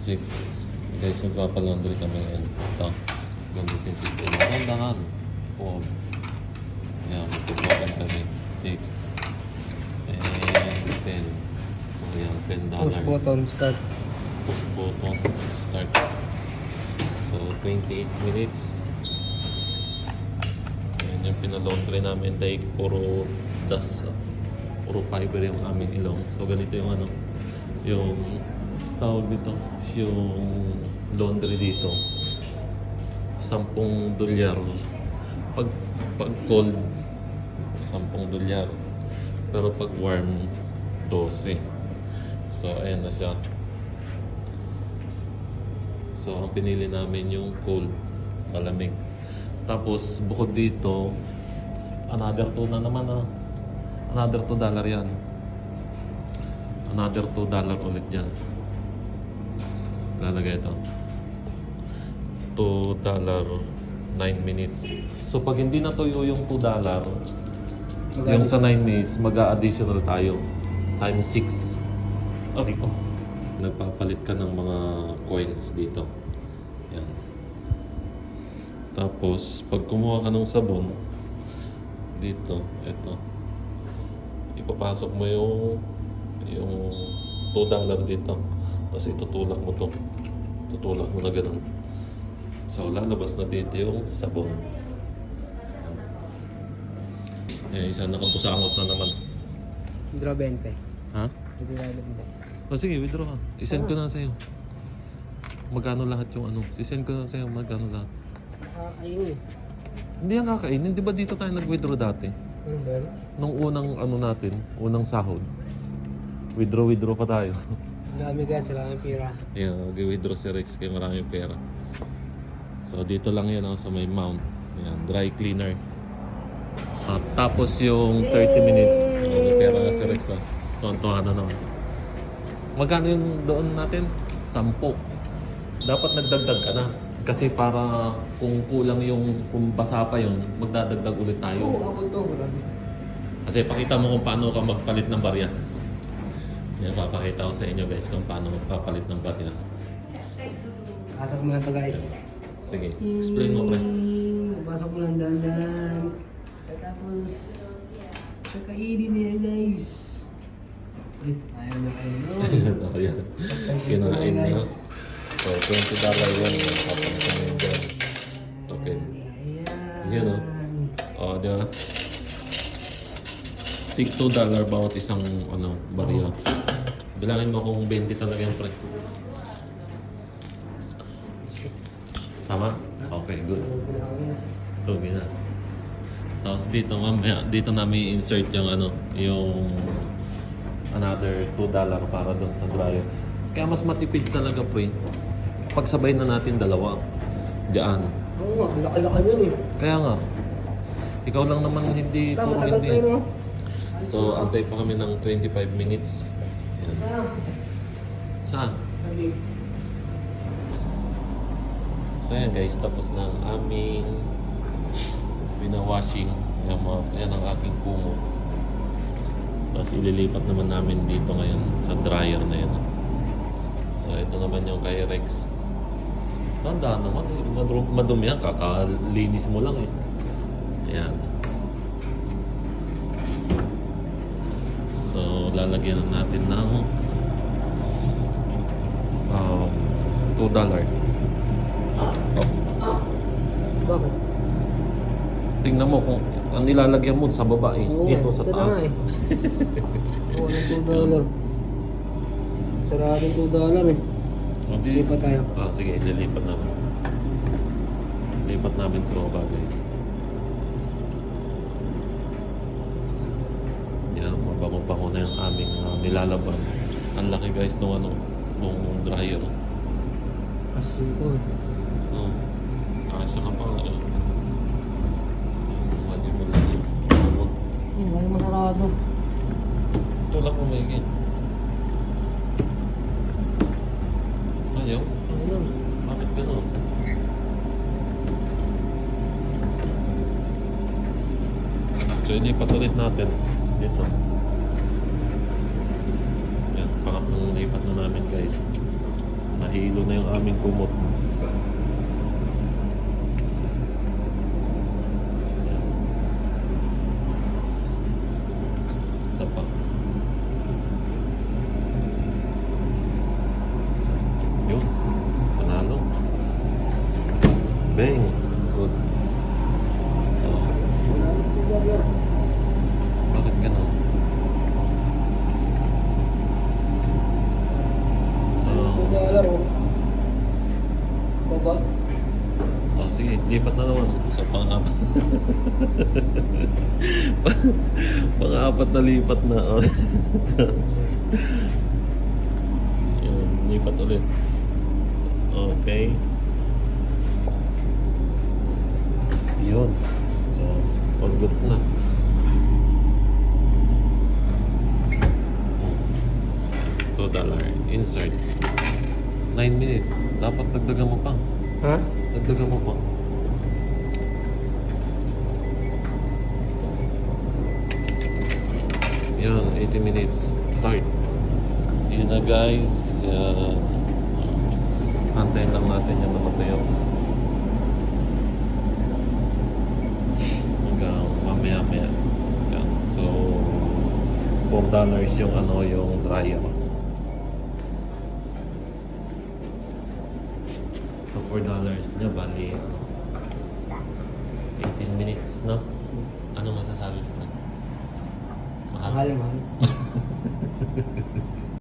6. Guys, magpapalaundry kami ngayon. Ito. Gamitin system. Dahan-dahan. Oh. Yan, magpapalaundry kami. 6. And 10. So, yan. $10. Push button, start. Push button. Start. So, 28 minutes. Yan yung pinalaundry namin. Dahil puro dust. Puro fiber yung aming ilong. So, ganito yung ano. Yung tawag dito. Yung laundry dito. $10. Pag cold, $10. Pero pag warm, 12. So, ayan na siya. So, ang pinili namin yung cold, malamig. Tapos, bukod dito, another $2 na naman another $2 yan. Another $2 ulit yan. Lalagay ito. $2, 9 minutes. So, pag hindi natuyo yung $2, yung sa 9 minutes, mag-a-additional tayo. Times 6. Okay po. Nagpapalit ka ng mga coins dito. Yan. Tapos, pag kumuha ka ng sabon, dito, ito. Ipapasok mo yung $2 dito. Tapos itutulak mo to. Tutulak mo na ganun. So, lalabas na dito yung sabon. Eh, isa nakapusangot na naman. Draw 20. Ha? Hindi na 20. O sige, withdraw ka. Isend ko na sa'yo. Magkano lahat yung ano? Isend ko na sa'yo magkano lahat. Ayun eh. Hindi yan kakainin. Di ba dito tayo nag-withdraw dati? Ano ba yun? Nung unang ano natin, unang sahod. Withdraw pa tayo. Marami guys, wala kang pira. Yan, mag-withdraw si Rex kaya maraming pera. So dito lang yan sa may mount. Yan, dry cleaner. Tapos yung 30 minutes, may pera na si Rex. Tuwan-tuwa na naman. Magkano yung doon natin? 10. Dapat nagdagdag ka na. Kasi para kung kulang yung, kung basa pa yun, magdadagdag ulit tayo. Oo, ako to. Kasi pakita mo kung paano ka magpalit ng barya. Yan, papakita ko sa inyo guys kung paano magpapalit ng barya. Pasok mo lang to guys. Sige, explain mo pre. Pasok mo lang dandan. Tapos, kakainin niya guys. Ayaw na kayo nun. Oh, yan. Kinain na. So, $20 yan. Papansin mo yun dyan. Okay. Yan o. O, di ba? Tig $2 bawat isang barya. Bilangin mo kung 20 talaga yung price. Tama? Okay, good. Tugi na. Tapos dito mamaya, dito namin insert yung yung another $2 para doon sa dryer. Kaya mas matipid talaga pre. Pagsabay na natin dalawa. Diyan. Oo nga, laka-laka yun eh. Kaya nga. Ikaw lang naman hindi Tama, puro tagal pa hindi. yun oh. So, antay pa kami ng 25 minutes. Yan. Saan? So, yan guys. Tapos ng aming pinawashing. Yan ang aking kumo. Tapos ililipat naman namin dito ngayon sa dryer na yan. So, ito naman yung kay Rex. Tandaan naman. Madumi yan. Kakalinis mo lang eh. Ayan. So, lalagyan na natin ng $2. Bakit? Tingnan mo kung ang nilalagyan mo sa baba eh. Oo, Dito sa ito na taas. nga eh. Oo, ng $2. Saradong $2 eh. Hindi. Lipat tayo. Sige, lilipat namin. Lipat namin sa baba guys. Yan, mabango-bango na yung aming nilalaban. Ang laki guys nung nung dryer. Kasi po. Oh. Kasya ka pa. Wali mo lang yun. Wala mo sarado. Tulak mo may higit. Ayaw? Ayun. Bakit gano'n? So, ilipat ulit natin dito. Yan, pangatlong lipat na namin guys. kilo na yung aming kumot. Isa pa. Yun. Panalo. Bang. Good. So, Wala na $2. bakit ganun? $2 oh. Baba. Oh, sige, lipat na naman. So, pang-apat. Pang-apat na lipat na. Oh. Yun, lipat ulit. Okay. Yun. So, all goods na. $2. Insert. 9 minutes. Dapat dagdagan mo pa. Ha? Dagdagan mo pa. Yan, 80 minutes. Start. Yun na guys. Yan. Antayin lang natin yung namatayo. Hanggang mamaya-maya. Yan. So, $4 yung ano, yung dryer. So, $4 niya, bali 18 minutes, no? Ano masasabi ko? Mahal. Mahal, mahal.